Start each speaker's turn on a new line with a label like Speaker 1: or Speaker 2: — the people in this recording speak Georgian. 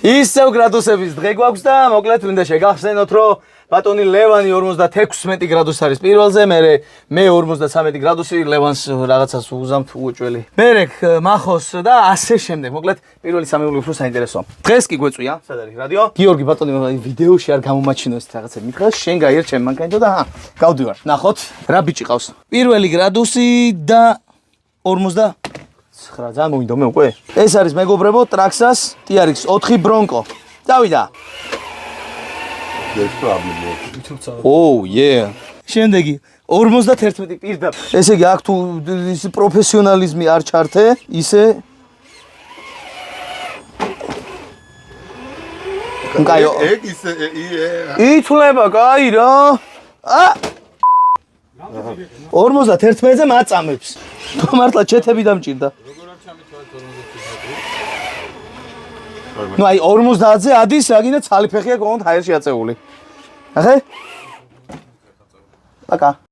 Speaker 1: ისევ გრადუსების დღე გვაქვს და მოკლედ მინდა შეგახსენოთ, რომ ბატონი ლევანი 56 გრადუსი არის პირველზე, მე 53 გრადუსი, ლევანს რაღაცას უგზავთ უოჭველი. მერე მახოს და ასე შემდეგ. მოკლედ პირველი სამეული უფრო საინტერესოა. დღეს კი გვეწვია, სად არის რადიო? გიორგი ბატონი ვიდეოში არ გამომაჩინოს რაღაცა მითხრა, შენ გაირჩენ მანქანით და გავდივარ. ნახოთ, რა ბიჭი ყავს. პირველი გრადუსი და 50 9 ძალიან მოინდა მე უკვე. ეს არის მეგობრებო ტრაქსას TRX 4 ბრონკო. დავიდა. Oh yeah. შემდეგი 51 პირდაპირ. ესე იგი აქ თუ ის პროფესიონალიზმი არ ჩართე, ისე კაიო. ეგ ისე ითვლება, კაი რა. 51-ზე მაწამებს. მართლა ჩეთები დამჭირდა. Ну ай 50-ზე ადის, რაგინა ცალიფეხია კონთ ჰაერში აწეული. ახე? Пока.